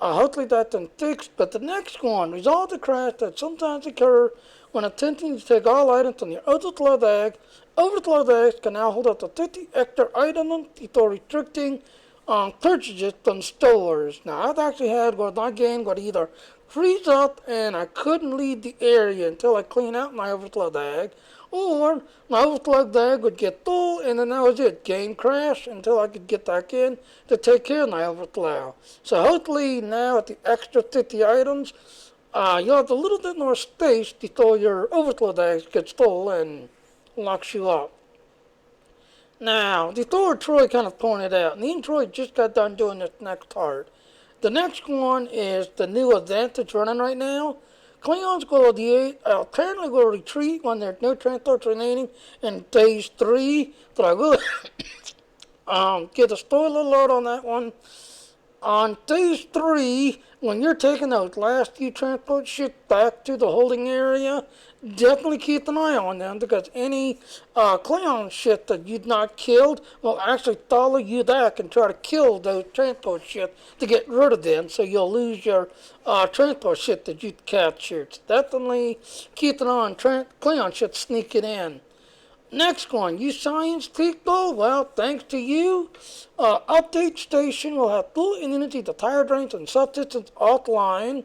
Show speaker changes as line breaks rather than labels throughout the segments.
Hopefully that's been fixed. But the next one, resolve the crash that sometimes occur when attempting to take all items on your overflow bag. Overflow bags can now hold up to 50 extra items before restricting purchases from stores. Now, I've actually had where my game would either freeze up and I couldn't leave the area until I clean out my overflow bag, or my overflow bag would get full and then that was it. Game crash until I could get back in to take care of my overflow. So hopefully now with the extra 50 items, you'll have a little bit more space before your overflow bag gets full and locks you up. Now, before Troy kind of pointed out, me and Troy just got done doing this next part. The next one is the new event that's running right now. Klingons apparently will retreat when there's no transports remaining in phase 3. But I will get a spoiler alert on that one. On phase 3, when you're taking those last few transport ships back to the holding area, definitely keep an eye on them because any Klingon ship that you've not killed will actually follow you back and try to kill those transport ships to get rid of them, so you'll lose your transport ship that you captured. So definitely keep an eye on Klingon ships sneaking in. Next one, you science people, well, thanks to you, update station will have full immunity to tire drains and subsystems offline.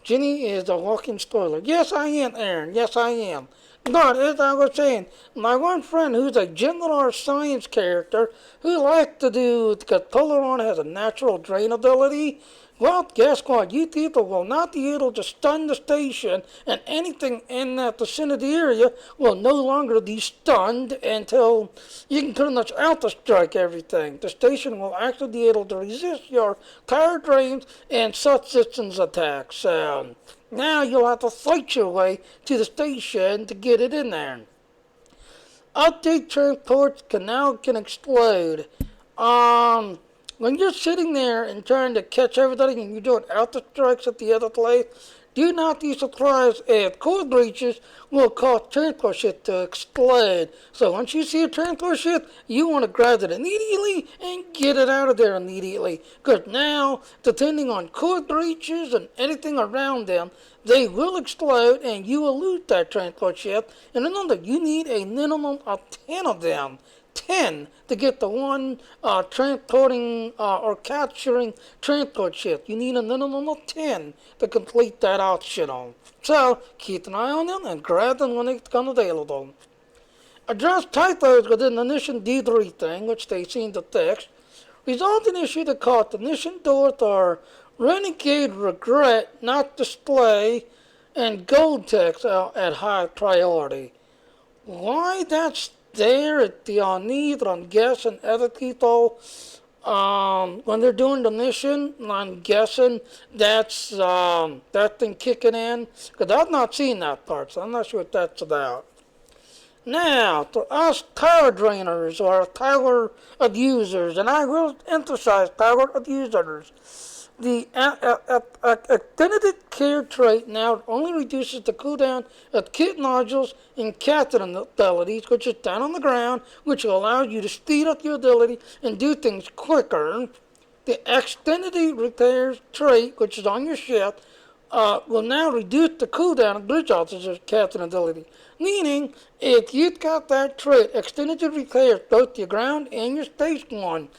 Ginny is a walking spoiler. Yes, I am, Aaron. Yes, I am. But as I was saying, my one friend who's a general science character who likes to do, because Polaron has a natural drain ability, well, guess what? You people will not be able to stun the station, and anything in that vicinity area will no longer be stunned until you can pretty much alpha strike everything. The station will actually be able to resist your tire drains and subsystems attacks. So now you'll have to fight your way to the station to get it in there. Update transports can explode. When you're sitting there and trying to catch everything and you're doing alpha strikes at the other place, do not be surprised if core breaches will cause transport ship to explode. So once you see a transport ship, you want to grab it immediately and get it out of there immediately. Because now, depending on core breaches and anything around them, they will explode and you will lose that transport ship. And remember, you need a minimum of 10 of them. 10 to get the one transporting or capturing transport ship. You need a minimum of 10 to complete that optional. So keep an eye on them and grab them when they become available. Address typos within the Mission D3 thing, which they seem to fix. Resolve an issue that caused the mission doors or renegade regret not display and gold text at high priority. Why that's there at the need, I'm guessing other people, when they're doing the mission, I'm guessing that's that thing kicking in, because I've not seen that part, so I'm not sure what that's about. Now, to us power drainers or power abusers, and I will emphasize power abusers, the extended care trait now only reduces the cooldown of kit modules and captain abilities, which is down on the ground, which will allow you to speed up your ability and do things quicker. The extended repairs trait, which is on your ship, will now reduce the cooldown of bridge officers' captain ability. Meaning, if you've got that trait, extended repairs both your ground and your space one,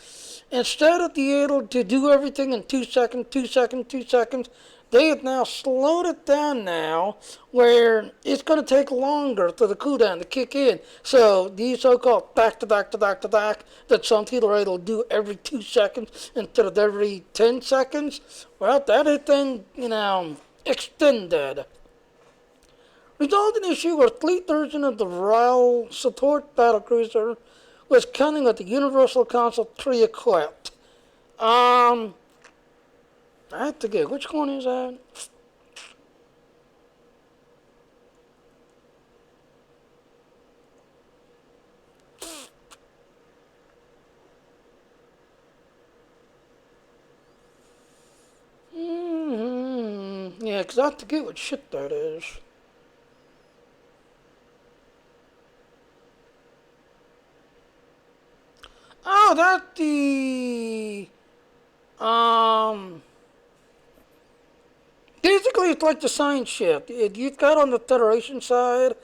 instead of being able to do everything in 2 seconds, 2 seconds, 2 seconds, they have now slowed it down now where it's going to take longer for the cooldown to kick in. So these so-called back to back to back to back that some people are able to do every 2 seconds instead of every 10 seconds, well, that has been, extended. Resolved an issue where fleet version of the RAL support battlecruiser was coming with the Universal Console pre-equipped. I have to get, which one is that? Yeah, because I have to get what shit that is. Oh, that's the Um, Basically, it's like the science ship. You've got on the Federation side,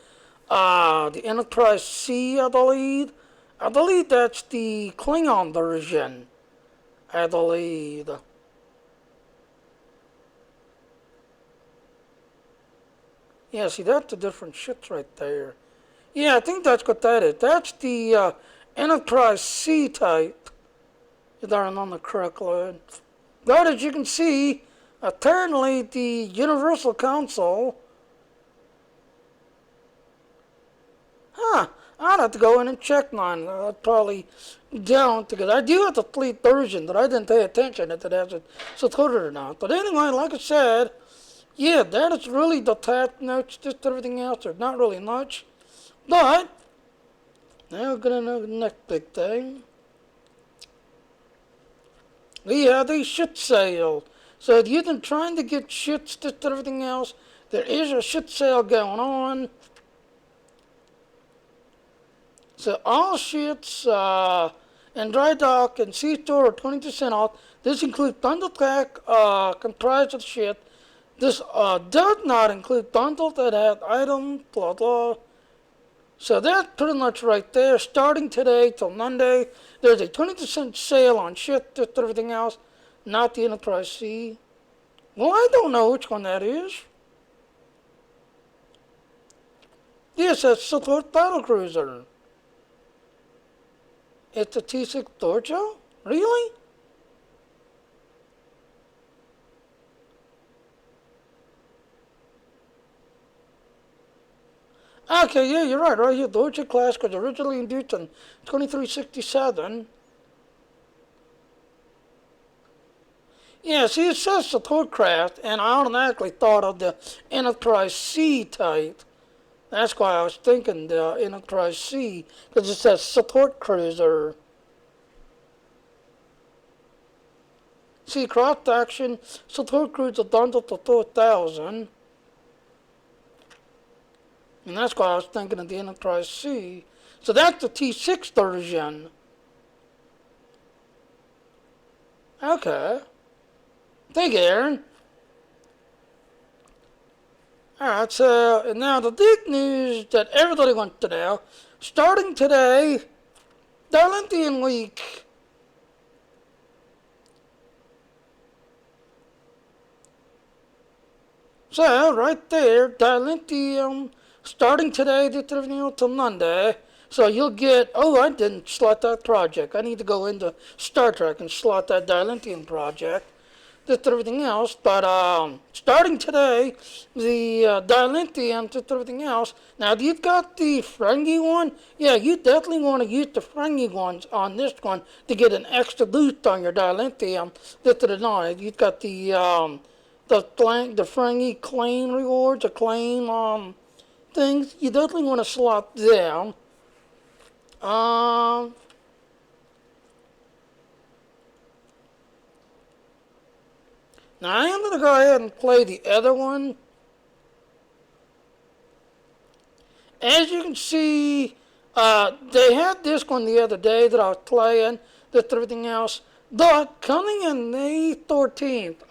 the Enterprise C, I believe. I believe that's the Klingon version. I believe. Yeah, see, that's the different ships right there. Yeah, I think that's what that is. That's the Enterprise C type. If I'm on the correct line. But as you can see, apparently the Universal Council. Huh. I'd have to go in and check mine. I'd probably don't, because I do have the fleet version, but I didn't pay attention if it has it supported or not. But anyway, like I said, yeah, that is really the task notes, just everything else. There's not really much. But, now we're going to the next big thing. We have the shit sale. So if you've been trying to get shits, just everything else, there is a shit sale going on. So all shits in dry dock and C-store are 20% off. This includes bundle pack comprised of shit. This does not include bundles that have items, blah blah. So that's pretty much right there. Starting today till Monday, there's a 20% sale on shit, just everything else, not the Enterprise C. Well, I don't know which one that is. Yes, that's Support Battle Cruiser. It's a T6 Dojo? Really? Okay, yeah, you're right. Right here, Dojo class was originally introduced in 2367. Yeah, see, it says support craft, and I automatically thought of the Enterprise C type. That's why I was thinking the Enterprise C, because it says support cruiser. See, cross action, support cruiser bundled to 4,000. And that's why I was thinking of the Enterprise C. So that's the T6 version. Okay. Thank you, Aaron. Alright, so now the big news that everybody wants to know, starting today, Dilithium Week. So, right there, Dilithium, starting today till Monday. So you'll get, oh, I didn't slot that project. I need to go into Star Trek and slot that Dilithium project. Just everything else, but starting today, the Dilithium, just everything else. Now, if you've got the Ferengi one, yeah, you definitely want to use the Ferengi ones on this one to get an extra boost on your Dilithium. Just you've got the Ferengi claim rewards, the claim things. You definitely want to slot them. Now I am going to go ahead and play the other one. As you can see, they had this one the other day that I was playing, just everything else. But coming in May 14th,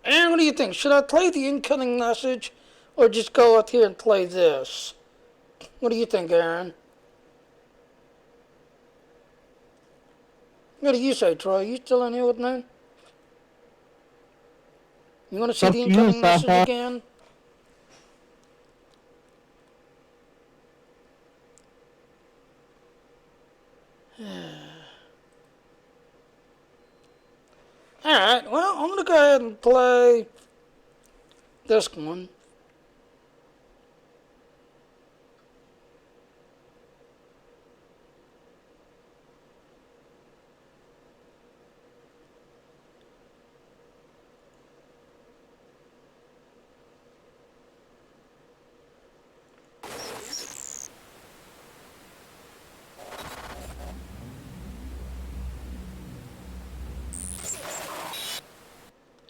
Aaron, what do you think? Should I play the incoming message or just go up here and play this? What do you think, Aaron? What do you say, Troy? You still in here with me? You want to see the incoming message again? Alright, well, I'm going to go ahead and play this one.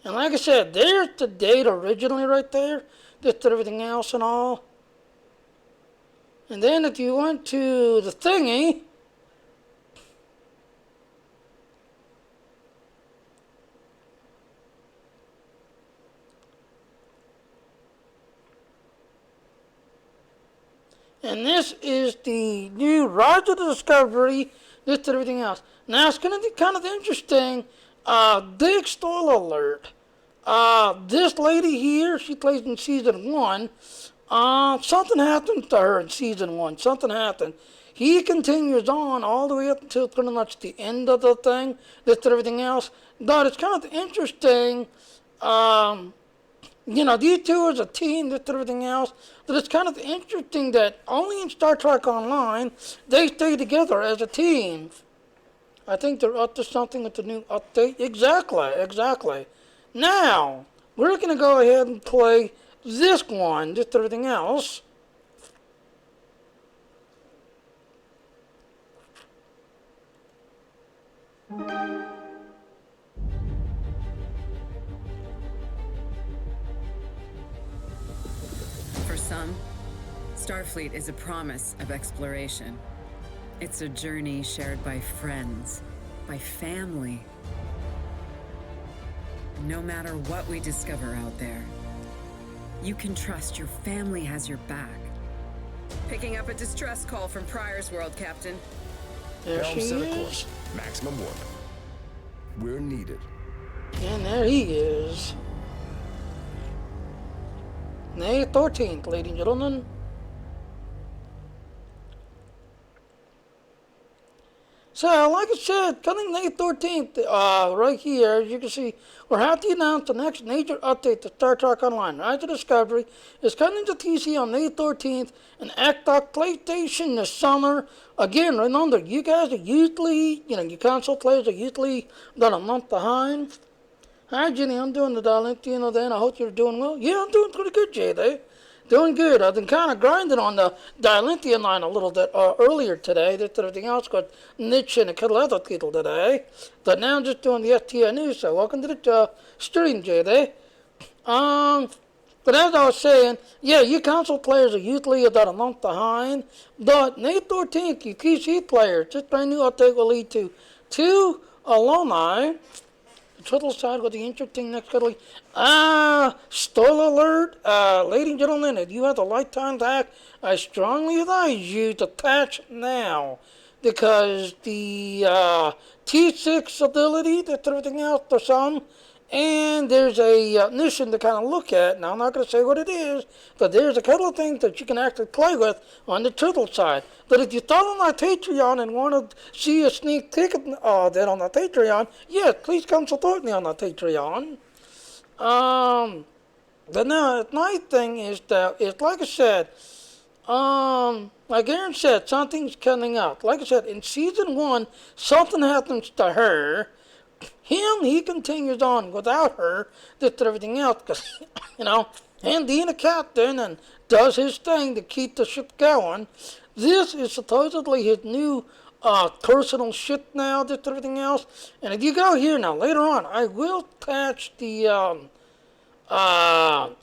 And like I said, there's the date originally right there. Just everything else and all. And then if you went to the thingy, And this is the new Rise of the Discovery, this and everything else. Now it's going to be kind of interesting. Big spoiler alert. This lady here, she plays in season 1. Something happened to her in season 1. Something happened. He continues on all the way up until pretty much the end of the thing, this and everything else. But it's kind of interesting. These two as a team, this and everything else. But it's kind of interesting that only in Star Trek Online, they stay together as a team. I think they're up to something with the new update. Exactly. Now, we're going to go ahead and play this one, just everything else.
For some, Starfleet is a promise of exploration. It's a journey shared by friends, by family. No matter what we discover out there, you can trust your family has your back. Picking up a distress call from Pryor's World, Captain.
There she is.
Maximum warp. We're needed.
And there he is. May 13th, ladies and gentlemen. So, like I said, coming May 13th, right here, as you can see, we're happy to announce the next major update to Star Trek Online. Rise of Discovery is coming to TC on May 13th and Xbox PlayStation this summer. Again, remember, you guys are usually, your console players are usually about a month behind. Hi, Jenny, I'm doing the Dialentia then. I hope you're doing well. Yeah, I'm doing pretty good, Jay. Doing good. I've been kind of grinding on the Dialentia line a little bit earlier today. Did everything else, got Niche and a couple other people today. But now I'm just doing the STO news. So welcome to the stream, Jay. But as I was saying, yeah, you console players are usually about a month behind. But May 13th, you PC players, this brand new update will lead to 2 alumni. Total side with the interesting next cuddly. Spoiler alert, ladies and gentlemen, if you have the lifetime pack, I strongly advise you to patch now. Because the T6 ability, that's everything else, there's some. And there's a mission to kind of look at. Now, I'm not going to say what it is, but there's a couple of things that you can actually play with on the turtle side. But if you thought on my Patreon and want to see a sneak peek of that on the Patreon, yes, please come support me on the Patreon. But now, the nice thing is that, it's like I said, like Aaron said, something's coming up. Like I said, in season 1, something happens to her. He continues on without her, just everything else, because, and being a captain and does his thing to keep the ship going. This is supposedly his new personal ship now, just everything else. And if you go here now, later on, I will patch the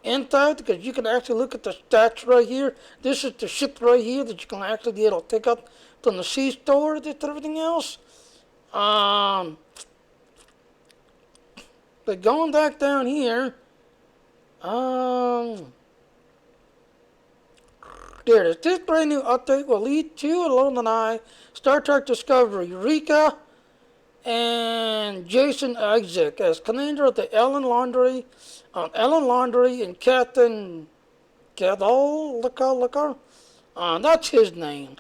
info, because you can actually look at the stats right here. This is the ship right here that you can actually be able to pick up from the C store, just everything else. But going back down here, there it is. This brand new update will lead to alumni Star Trek Discovery Rika and Jason Isaac as commander of the Ellen Laundry and Captain Gadol. That's his name.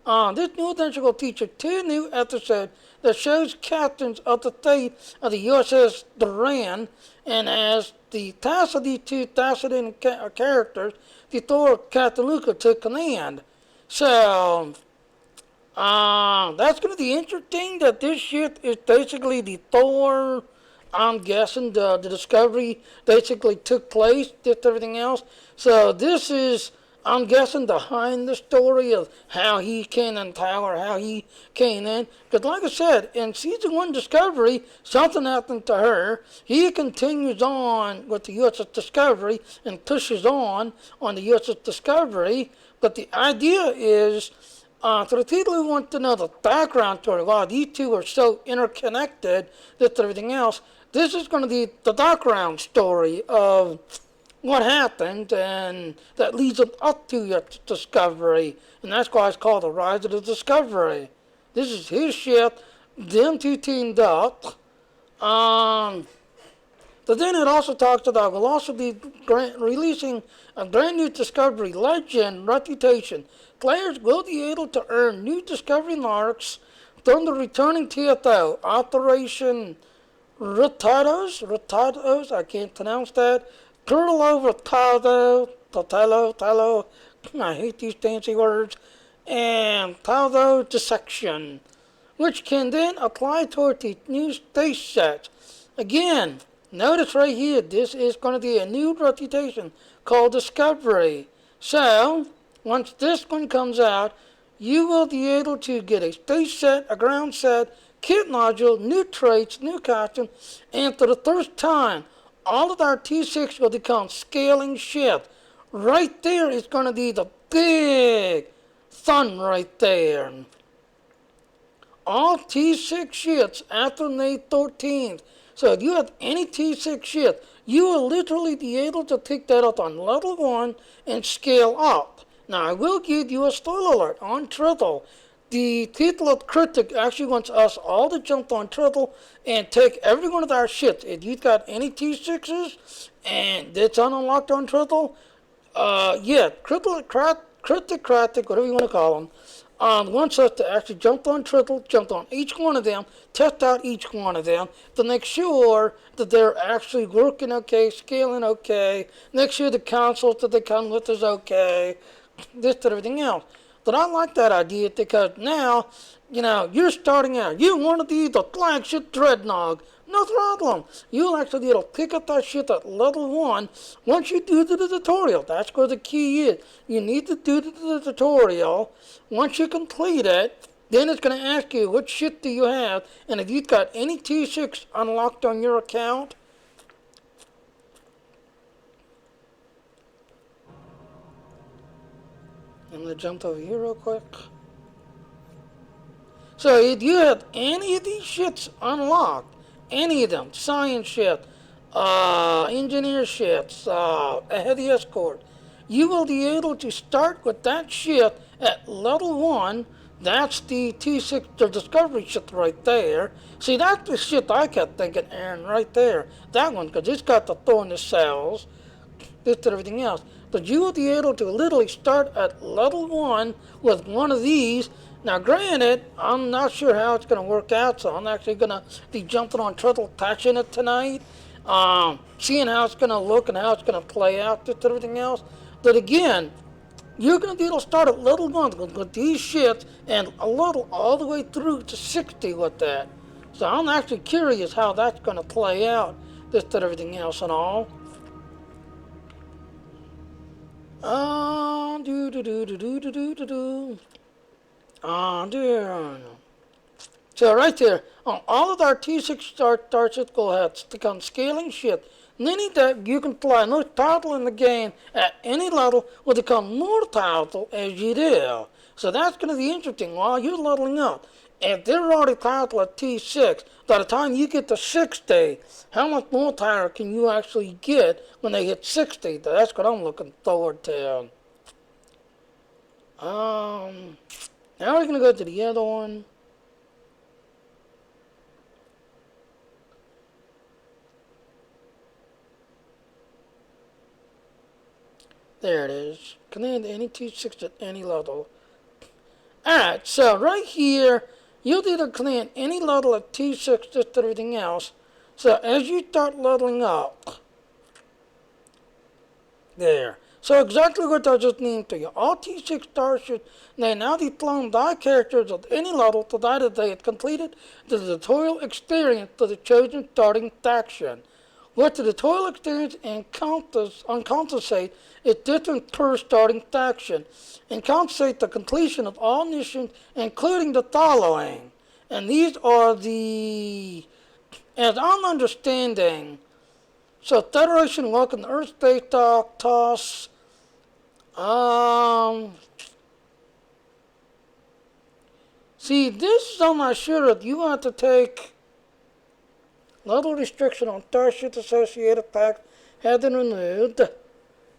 This new adventure will feature 2 new episodes that shows captains of the fate of the USS Duran, and as the task of these 2 fascinating characters before Captain Luca took command. So, that's going to be interesting that this ship is basically the Thor. I'm guessing the Discovery basically took place, just everything else. So this is, I'm guessing, behind the story of how he came in power, how he came in. Because like I said, in season 1 Discovery, something happened to her. He continues on with the USS Discovery and pushes on the USS Discovery. But the idea is, for the people who want to know the background story, wow, these 2 are so interconnected, this and everything else, this is going to be the background story of what happened, and that leads up to your discovery, and that's why it's called the Rise of the Discovery. This is his ship. Them two teamed up. But then it also talks about we'll also be releasing a brand new Discovery Legend Reputation. Players will be able to earn new Discovery marks from the returning TFO, Operation Retados, I can't pronounce that. Turtle Talo, I hate these fancy words, and Talo Dissection, which can then apply toward the new space sets. Again, notice right here, this is going to be a new reputation called Discovery. So, once this one comes out, you will be able to get a space set, a ground set, kit module, new traits, new costume, and for the first time, all of our T6 will become scaling ship. Right there is going to be the big sun right there. All T6 ships after May 13th. So if you have any T6 ship, you will literally be able to pick that up on level 1 and scale up. Now I will give you a spoiler alert on Triple. The people of Critic actually wants us all to jump on Triple and take every one of our ships. If you've got any T6s and it's unlocked on Triple, Critic, whatever you want to call them, wants us to actually jump on Triple, jump on each one of them, test out each one of them to make sure that they're actually working okay, scaling okay, make sure the consoles that they come with is okay, this and everything else. But I like that idea because now, you're starting out. You want to be the flagship Dreadnought. No problem. You'll actually be able to pick up that shit at level 1 once you do the tutorial. That's where the key is. You need to do the tutorial. Once you complete it, then it's going to ask you what shit do you have. And if you've got any T6 unlocked on your account, I'm going to jump over here real quick. So if you have any of these shits unlocked, any of them, science ship, engineer ships, a heavy escort, you will be able to start with that ship at level 1. That's the T6, the Discovery ship right there. See, that's the ship I kept thinking, Aaron, right there. That one, because it's got the thorn the cells, this and everything else. But you will be able to literally start at level 1 with one of these. Now, granted, I'm not sure how it's going to work out, so I'm actually going to be jumping on Turtle, patching it tonight, seeing how it's going to look and how it's going to play out, this and everything else. But again, you're going to be able to start at level 1 with these ships and a level all the way through to 60 with that. So I'm actually curious how that's going to play out, this and everything else and all. So right there, on all of our T6 starships will have become scaling ship. Meaning that you can fly no title in the game at any level will become more title as you do. So that's going to be interesting while you're leveling up. If they're already title at T6, by the time you get to 60, how much more title can you actually get when they hit 60? That's what I'm looking forward to. Now we're going to go to the other one. There it is. Command any T6 at any level. Alright, so right here, you'll either command any level at T6, just everything else. So as you start leveling up, there. So exactly what I just named to you. All T6 starships may now be flown by characters of any level provided they had completed the tutorial experience for the chosen starting faction. What the tutorial experience encompasses is different per starting faction, and compensate the completion of all missions, including the following. And these are the, as I'm understanding, so Federation Welcome to Earth Space Talk, TOS, see, this I'm not sure if you want to take level restriction on Starship Associated Pack has been removed.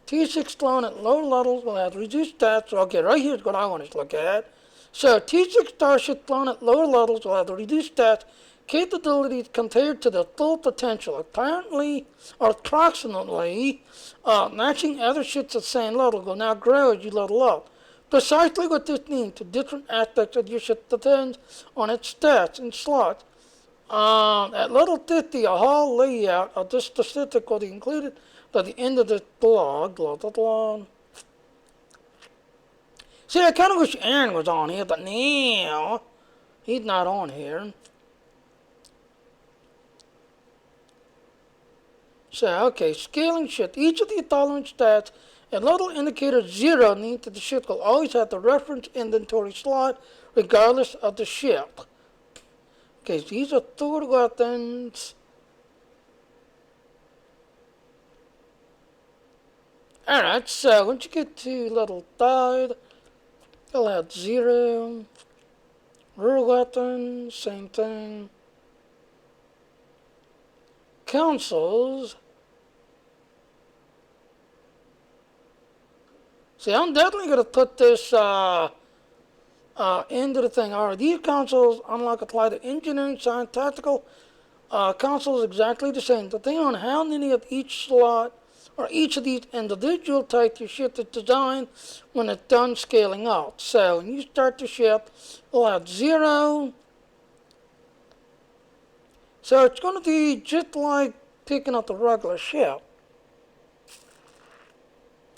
T6 clone at lower levels will have reduced stats. Okay, right here's what I want us to look at. So T6 starship clone at lower levels will have the reduced stats capabilities compared to the full potential, apparently or approximately matching other ships at the same level will now grow as you level up. Precisely what this means to different aspects of your ship depends on its stats and slots. At level 50, a whole layout of this statistic will be included by the end of this blog. Blah, blah, blah. See, I kind of wish Aaron was on here, but now he's not on here. So, okay, scaling ship. Each of the following stats and level indicator 0 means that the ship will always have the reference inventory slot regardless of the ship. Okay, so these are third weapons. Alright, so once you get to level 5, you'll have 0. Rear weapons, same thing. Consoles. See, I'm definitely going to put this into the thing. Alright, these consoles unlock apply to engineering, science, tactical. Consoles exactly the same. Depending on how many of each slot or each of these individual types your ship is designed when it's done scaling out. So when you start the ship, you'll have 0. So it's going to be just like picking up the regular ship.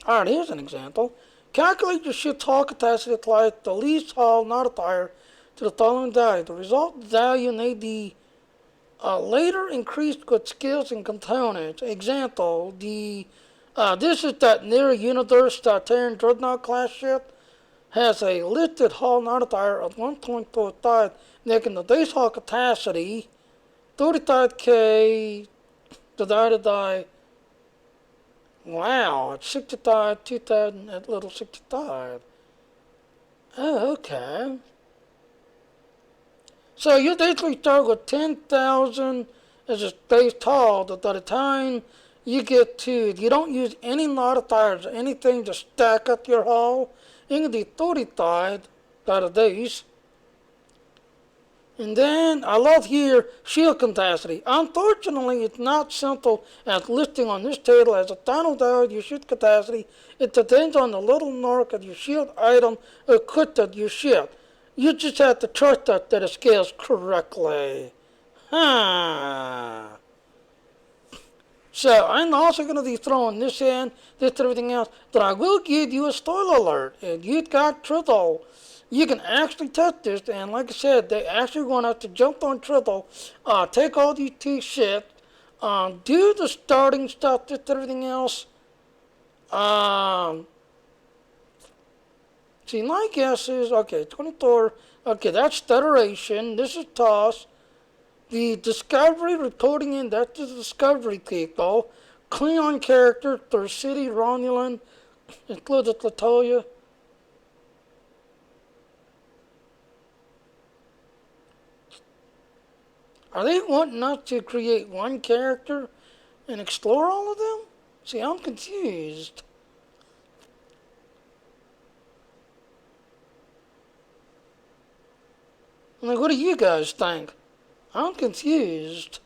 Alright, here's an example. Calculate your ship's hull capacity applied the least hull modifier to the following value. The result value may be later increased with skills and components. Example, this is that near Universe Terran Dreadnought class ship has a listed hull modifier of 1.45, making the base hull capacity 35K divided by, wow, it's 65, 2,000 at little 65. Oh, okay. So you basically start with 10,000 as a base hull, but by the time you get to, you don't use any modifiers or anything to stack up your hull, you can be 35 by the base. And then I love here shield capacity. Unfortunately, it's not simple as listing on this table as a final value of your shield capacity. It depends on the little mark of your shield item equipped of your ship. You just have to trust that it scales correctly. So I'm also going to be throwing this in, this and everything else, but I will give you a spoiler alert. If you've got Triple, you can actually test this, and like I said, they actually want us to jump on Triple, take all these two ships, do the starting stuff, just everything else. See, my guess is, okay, 24, okay, that's Federation, this is TOS. The Discovery reporting in, that's the Discovery people. Klingon characters, their city, Romulan, included Latoya. Are they wanting us to create one character and explore all of them? See, I'm confused. Like, what do you guys think? I'm confused.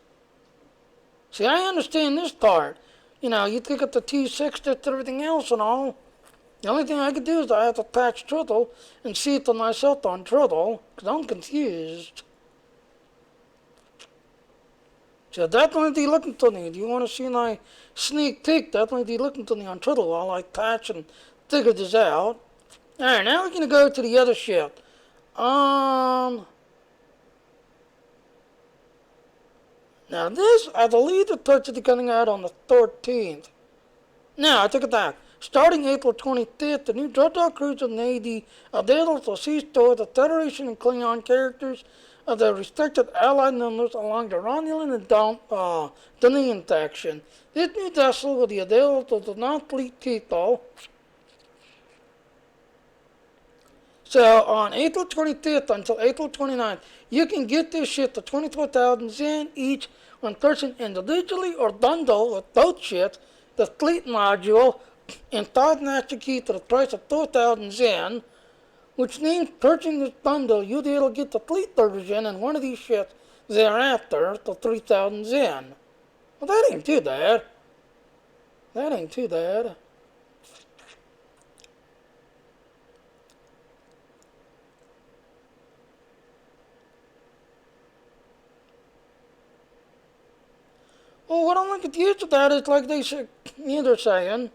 See, I understand this part. You know, you pick up the T6 to everything else and all. The only thing I could do is I have to patch Triple and see it for myself on Triple, because I'm confused. So definitely be looking to me. If you want to see my sneak peek, definitely be looking to me on Twitter while I patch and figure this out. Alright, now we're going to go to the other ship. Now this, I believe the purchase is coming out on the 13th. No, I take it back. Starting April 25th, the new Dreadnought cruiser Navy available for STO the Federation and Klingon characters of the respective allied members along the Romulan and Dominion faction. This new vessel will be available to the non-fleet people. So on April 25th until April 29th, you can get this ship for 24,000 Zen each when purchased individually or bundled with both ships, the fleet module, and Tadnachi key to the price of 2,000 yen, which means purchasing this bundle, you'll be able to get the 330 yen and one of these ships thereafter to 3,000 yen. Well, that ain't too bad. That ain't too bad. Well, what I'm looking to use of that is like they're saying.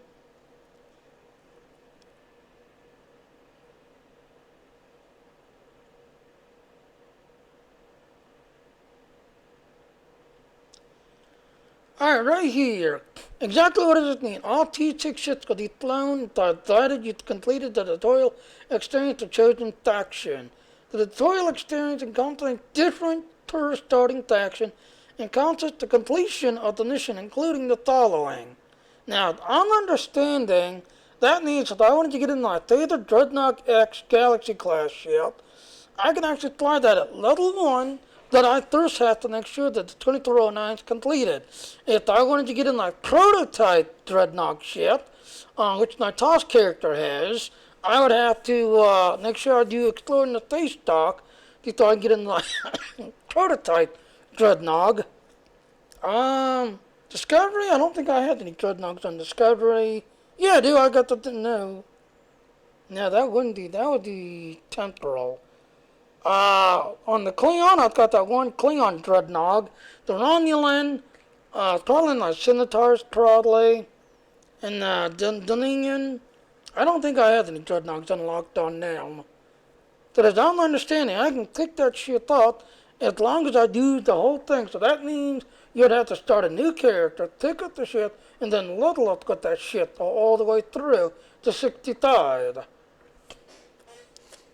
Alright, right here. Exactly what does it mean? All T6 ships could be flown, provided you completed the tutorial experience to chosen faction. The tutorial experience encompasses different tourist starting faction encompasses the completion of the mission, including the following. Now, I'm understanding that means that I wanted to get in my favorite Dreadnought X Galaxy class ship, I can actually fly that at level 1, that I first have to make sure that the 2309 is completed. If I wanted to get in my prototype Dreadnought ship, which my TOS character has, I would have to make sure I do exploring the face stock before I get in my prototype Dreadnought. Discovery? I don't think I had any Dreadnoughts on Discovery. Yeah, I do. I got the no. No, that wouldn't be. That would be temporal. On the Klingon, I've got that one Klingon Dreadnought. The Romulan, probably my Centaurs, probably. And Dunanian. I don't think I have any Dreadnoughts unlocked on now. So as I'm understanding, I can pick that shit up as long as I do the whole thing. So that means you'd have to start a new character, pick up the ship, and then level up with that ship all the way through to 65.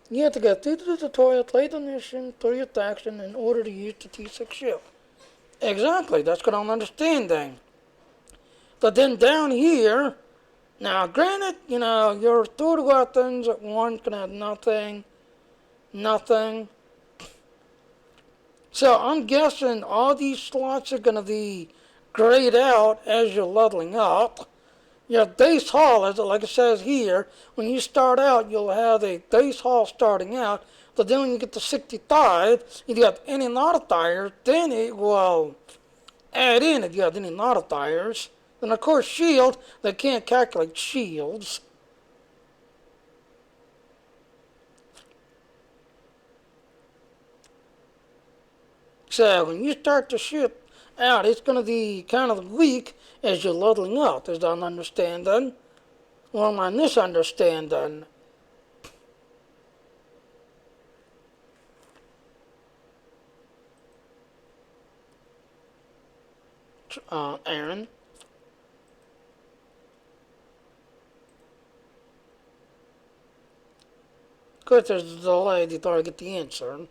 You have to get through the tutorial, play the mission, through your faction in order to use the T6 ship. Exactly, that's what I'm understanding. But then down here, now granted, your third weapons at one can have nothing. So I'm guessing all these slots are going to be grayed out as you're leveling up. Your base hull, as like it says here, when you start out, you'll have a base hull starting out. But then when you get to 65, if you have any modifiers, then it will add in if you have any modifiers. Then of course shield, they can't calculate shields. So when you start the ship out, it's going to be kind of weak as you're leveling up, as I'm understanding. Or am I misunderstanding? Aaron? Of course, there's a delay before I get the answer.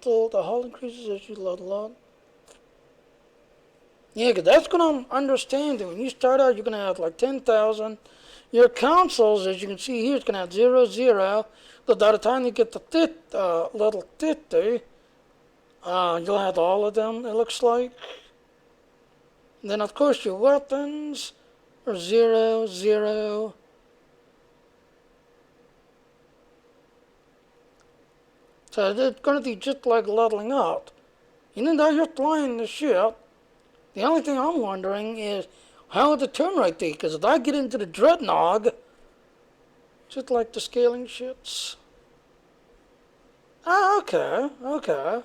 The hull increases as you level up. Yeah, because that's going to understand that when you start out, you're going to have like 10,000. Your consoles, as you can see here, is going to have 0, 0. But by the time you get to level 50, you'll have all of them, it looks like. And then, of course, your weapons are 0, 0. So it's going to be just like leveling up. Even though you're flying the ship, the only thing I'm wondering is how would the turn rate be? Because if I get into the Dreadnought, just like the scaling ships. Okay. Well,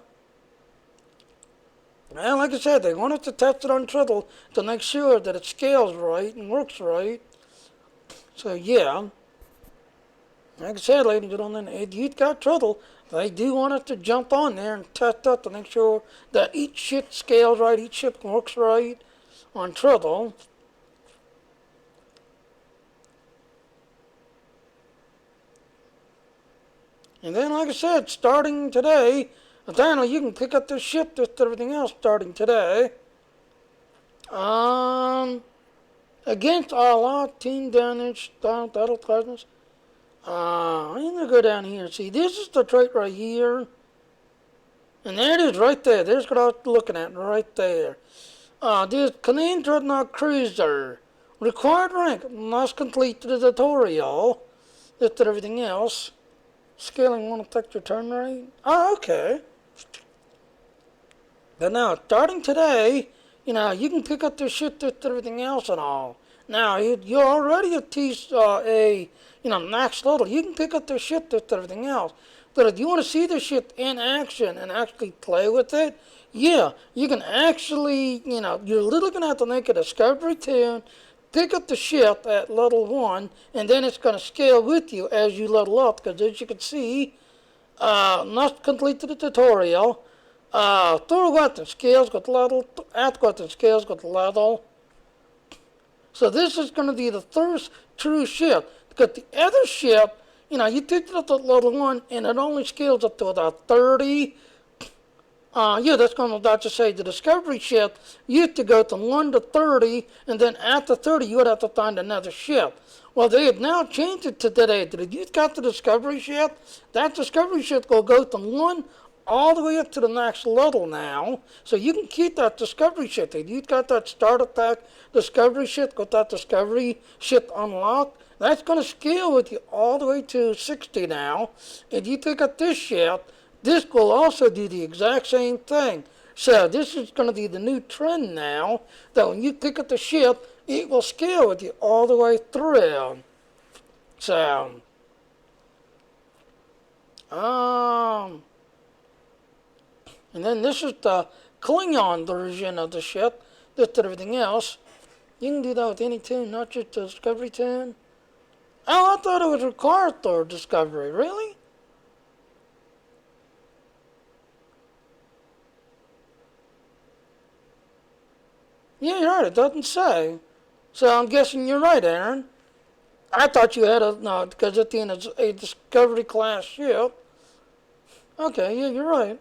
like I said, they wanted to test it on Triddle to make sure that it scales right and works right. So yeah. Like I said, ladies and gentlemen, if you've got Triddle, They do want us to jump on there and test out to make sure that each ship scales right, each ship works right on Triddle. And then, like I said, starting today, Daniel, you can pick up this ship, just everything else starting today. Against all odds, team damage, battle presence. I'm going to go down here. See, this is the trait right here. And there it is right there. There's what I was looking at right there. This Canadian Dreadnought Cruiser. Required rank must complete the tutorial. Just everything else. Scaling won't affect your turn rate. Oh, okay. But now, starting today, you can pick up this shit, just everything else and all. Now, you're already a max level. You can pick up this shit, just everything else. But if you want to see the shit in action and actually play with it, yeah, you can actually, you're literally going to have to make a discovery tune, pick up the ship at level 1, and then it's going to scale with you as you level up. Because as you can see, must complete the tutorial. Through weapon scales got level, at weapon scales got level. So this is going to be the first true ship. Because the other ship, you picked it up at level 1, and it only scales up to about 30. That's going to say the discovery ship used to go from 1 to 30, and then after 30 you would have to find another ship. Well, they have now changed it to today. If you've got the discovery ship, that discovery ship will go from 1 all the way up to the next level now. So you can keep that discovery ship. If you've got that start attack discovery ship, got that discovery ship unlocked, that's going to scale with you all the way to 60 now. If you pick up this ship, this will also do the exact same thing. So this is going to be the new trend now, that when you pick up the ship, it will scale with you all the way through. So, and then this is the Klingon version of the ship. Just everything else. You can do that with any tune, not just the Discovery tune. Oh, I thought it was required for Discovery. Really? Yeah, you're right. It doesn't say. So I'm guessing you're right, Aaron. I thought you had no, because at the end it's a Discovery class ship. Okay, yeah, you're right.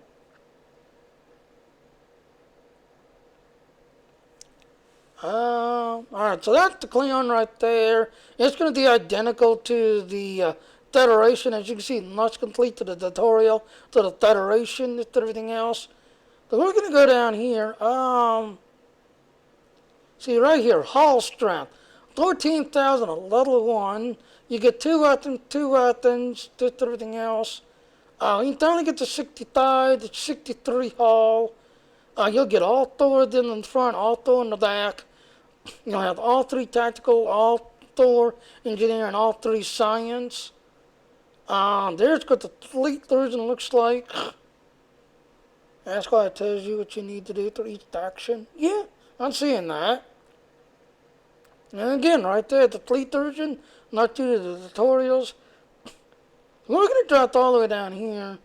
Alright, so that's the Klingon right there. It's going to be identical to the Federation. As you can see, must complete to the tutorial, to the Federation, to everything else. So we're going to go down here. See right here, hull strength. 14,000 at level 1. You get 2 weapons, just everything else. You only get to 65, to 63 hull. You'll get all Thor in the front, all Thor in the back. You'll have all 3 tactical, all Thor engineering, all 3 science. There's what the fleet version looks like. That's why it tells you what you need to do for each action. Yeah, I'm seeing that. And again, right there, the fleet version, not due to the tutorials. We're going to drop all the way down here,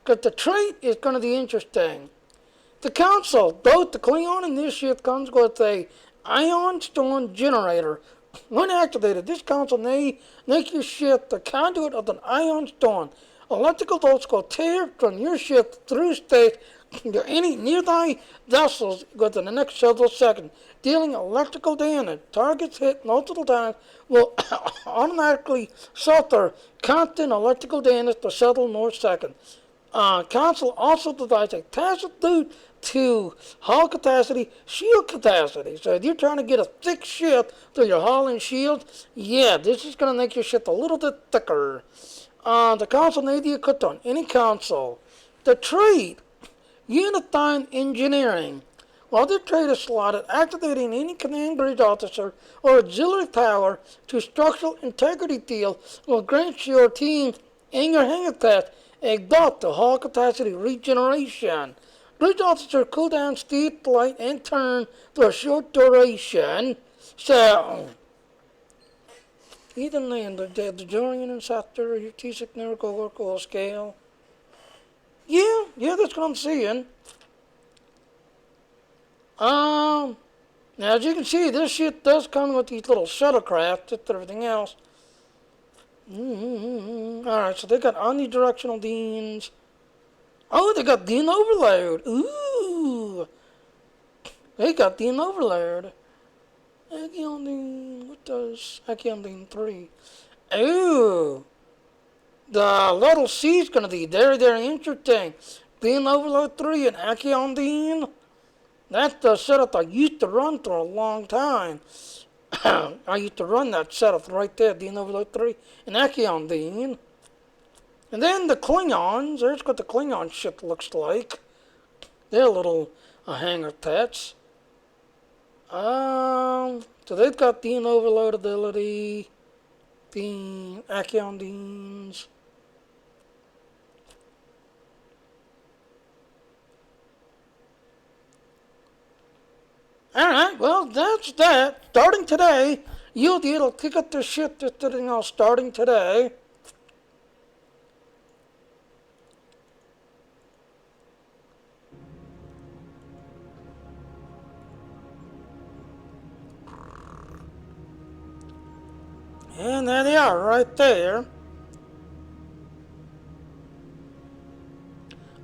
because the trait is going to be interesting. The console, both the Klingon and this ship, comes with a ion storm generator. When activated, this console may make your ship the conduit of an ion storm. Electrical bolts will tear from your ship through space to any nearby vessels within the next several seconds, dealing electrical damage. Targets hit multiple times will automatically suffer constant electrical damage for several more seconds. Console also provides a tacit boost to hull capacity, shield capacity. So if you're trying to get a thick ship through your hull and shield, yeah, this is going to make your ship a little bit thicker. The console may be equipped on any console. The trait, Unifying Engineering. While this trait is slotted, activating any command bridge officer or auxiliary power to structural integrity field will grant your team and your hangar class a buff to hull capacity regeneration. Bridge officer cooldown speed, flight, and turn for a short duration. So, even then, the Dorian and Scepter, your T6 Miracle Work will scale. Yeah, that's what I'm seeing. Now as you can see, this shit does come with these little shuttlecraft and everything else. Alright, so they got omnidirectional Deans. Oh, they got Dean Overload. Ooh. They got Dean Overload. Acheon Dean. What does Acheon Dean 3? Ooh. The level C is going to be very, very interesting. Dean Overload 3 and Acheon Dean. That's the setup I used to run for a long time. I used to run that setup right there, Dean Overload 3 and Acheon Dean. And then the Klingons, there's what the Klingon ship looks like. They're little hangar pets. So they've got Dean Overload ability, Dean, Acheon Deans. Alright, well, that's that. Starting today, you'll be able to pick up the ship that's sitting on starting today. And there they are, right there.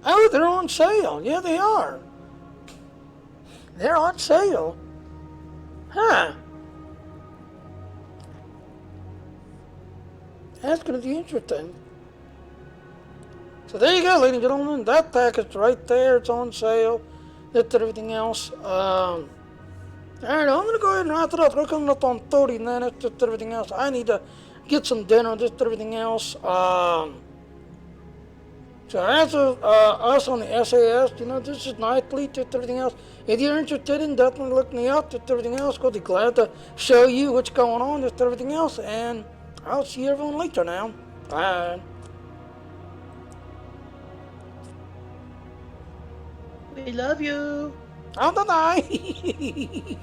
Oh, they're on sale. Yeah, they are. They're on sale. Huh. That's going to be interesting. So there you go, ladies and gentlemen. That package right there, it's on sale. That's everything else. Alright, I'm going to go ahead and wrap it up. We're coming up on 30 minutes. That's everything else. I need to get some dinner. That's everything else. So as of us on the SAS, you know, this is nightly, just everything else. If you're interested in definitely look me up, just everything else, we'll be glad to show you what's going on, just everything else, and I'll see everyone later now. Bye.
We love you.
Oh, bye-bye.